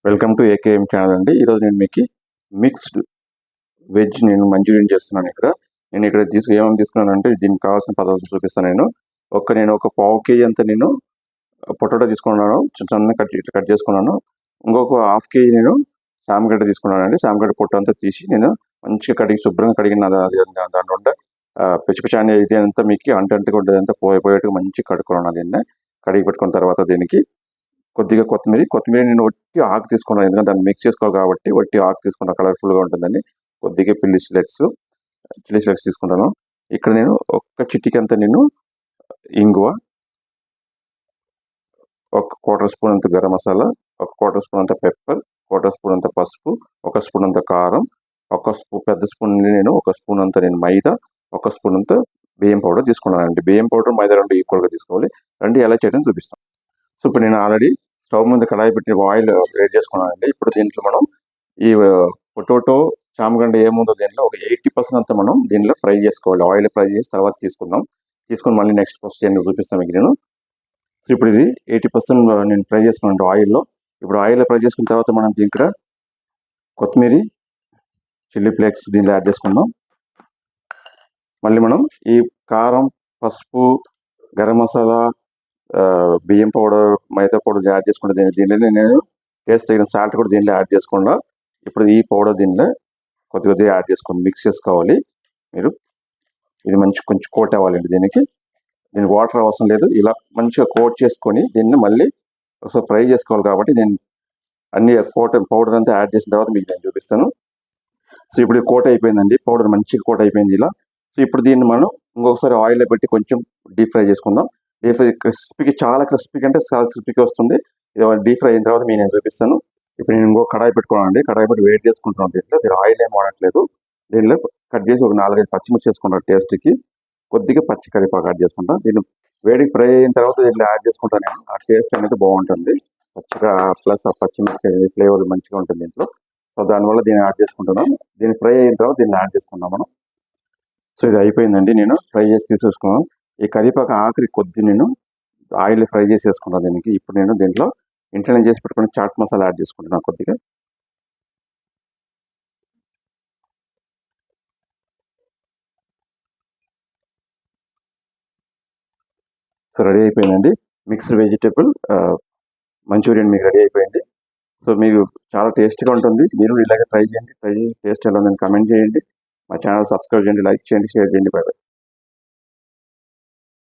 Welcome to AKM channel అండి. ఈరోజు నేను మీకు మిక్స్డ్ వెజ్ మంచూరియన్ చేస్తున్నాను. నేను ఇక్కడ ఏమేమి తీసుకున్నాను అంటే దీనికి కావాల్సిన పదార్థాలు చూపిస్తాను. నేను ఒక పావు కేజీ అంతా నేను పొటాటో తీసుకున్నాను, చిన్న కట్ చేసుకున్నాను. ఇంకొక హాఫ్ కేజీ నేను సామగడ్డ తీసుకున్నాను అండి. సామగడ్డ పొట్టు అంతా తీసి నేను మంచిగా శుభ్రంగా కడిగిన దాంట్లో ఉండే పిచ్చి ఇది అంతా మీకు అంటంటే అంతా పోయేట్టుగా మంచిగా కడుక్కున్నాను. దీన్ని కడిగి పెట్టుకున్న తర్వాత దీనికి కొద్దిగా కొత్తిమీర నేను ఒట్టి ఆకు తీసుకున్నాను. ఎందుకంటే దాన్ని మిక్స్ చేసుకోవాలి కాబట్టి ఒట్టి ఆకు తీసుకున్నా, కలర్ఫుల్గా ఉంటుందని. కొద్దిగా చిల్లీ ఫ్లేక్స్ తీసుకుంటాను. ఇక్కడ నేను ఒక్క చిటికంత నేను ఇంగువ, ఒక 1/4 స్పూన్ అంత గరం మసాలా, ఒక 1/4 స్పూన్ అంత పెప్పర్, 1/4 స్పూన్ అంత పసుపు, 1 స్పూన్ అంత కారం, పెద్ద స్పూన్ నేను 1 స్పూన్ అంత నేను మైదా, 1 స్పూన్ అంత బియ్యం పౌడర్ తీసుకున్నానండి. బియ్యం పౌడర్ మైదా రెండు ఈక్వల్గా తీసుకోవాలి. రెండు ఎలా చేయడం చూపిస్తాను. సో ఇప్పుడు నేను ఆల్రెడీ స్టవ్ ముందు కడాయి పెట్టి ఆయిల్ వేడి చేసుకున్నానండి. ఇప్పుడు దీంట్లో మనం ఈ పొటాటో చామగడ్డ ఏముందో దీంట్లో ఒక 80% అంతా మనం దీంట్లో ఫ్రై చేసుకోవాలి. ఆయిల్ ఫ్రై చేసి తర్వాత తీసుకొని మళ్ళీ నెక్స్ట్ ప్రాసెస్ ఏంటో చూపిస్తాను మీకు నేను. సో ఇప్పుడు ఇది 80% నేను ఫ్రై చేసుకున్నాను ఆయిల్లో. ఇప్పుడు ఆయిల్ ఫ్రై చేసుకున్న తర్వాత మనం ఇక్కడ కొత్తిమీర, చిల్లీ ఫ్లేక్స్ దీంట్లో యాడ్ చేసుకుందాం. మళ్ళీ మనం ఈ కారం, పసుపు, గరం మసాలా, బియ్యం పౌడర్, మైదా పౌడర్ యాడ్ చేసుకుంటే దీంట్లో నేను టేస్ట్ తగిన సాల్ట్ కూడా దీంట్లో యాడ్ చేసుకుండా ఇప్పుడు ఈ పౌడర్ దీంట్లో కొద్దిగా యాడ్ చేసుకొని మిక్స్ చేసుకోవాలి. ఇది కొంచెం కోట్ అవ్వాలండి. దీనికి వాటర్ అవసరం లేదు. ఇలా మంచిగా కోట్ చేసుకొని దీన్ని మళ్ళీ ఒకసారి ఫ్రై చేసుకోవాలి. కాబట్టి నేను అన్ని పౌడర్ అంతా యాడ్ చేసిన తర్వాత మీకు నేను చూపిస్తాను. సో ఇప్పుడు కోట్ అయిపోయిందండి, పౌడర్ మంచిగా కోట్ అయిపోయింది ఇలా. సో ఇప్పుడు దీన్ని మనం ఇంకొకసారి ఆయిల్లో పెట్టి కొంచెం డీప్ ఫ్రై చేసుకుందాం. డీప్ ఫ్రై చాలా క్రిస్పీగా అంటే చాలా క్రిస్పీగా వస్తుంది. ఇది డీప్ ఫ్రై అయిన తర్వాత నేను చూపిస్తాను. ఇప్పుడు నేను ఇంకో కడాయి పెట్టుకున్నానండి. కడాయి పెట్టి వేడి చేసుకుంటున్నాను. దీంట్లో ఆయిల్ ఏం వాడట్లేదు. దీనిలో కట్ చేసి ఒక 4-5 పచ్చిమిర్చి చేసుకుంటాను టేస్ట్కి. కొద్దిగా పచ్చి కరివేపాకు యాడ్ చేసుకుంటాను. దీన్ని వేడికి ఫ్రై అయిన తర్వాత దీంట్లో యాడ్ చేసుకుంటాను నేను. ఆ టేస్ట్ అనేది బాగుంటుంది. పచ్చిగా ప్లస్ ఆ పచ్చిమిర్చి ఫ్లేవర్ మంచిగా ఉంటుంది దీంట్లో. సో దానివల్ల దీన్ని యాడ్ చేసుకుంటున్నాను. దీన్ని ఫ్రై అయిన తర్వాత దీన్ని యాడ్ చేసుకుంటాం మనం. సో ఇది అయిపోయిందండి. నేను ఫ్రై చేసి తీసేసుకున్నాను. ఈ కరివేపాకు ఆఖరి కొద్ది నేను ఆయిల్ ఫ్రై చేసేసుకున్నాను దీనికి. ఇప్పుడు నేను దీంట్లో ఇంట్లో చేసి పెట్టుకుని చాట్ మసాలా యాడ్ చేసుకుంటున్నాను కొద్దిగా. సో రెడీ అయిపోయిందండి మిక్స్డ్ వెజిటేబుల్ మంచూరియన్ మీకు రెడీ అయిపోయింది. సో మీకు చాలా టేస్ట్గా ఉంటుంది. మీరు ఇలాగే ట్రై చేయండి. టేస్ట్ ఎలా ఉందని కామెంట్ చేయండి. మా ఛానల్ సబ్స్క్రైబ్ చేయండి, లైక్ చేయండి, షేర్ చేయండి. By by.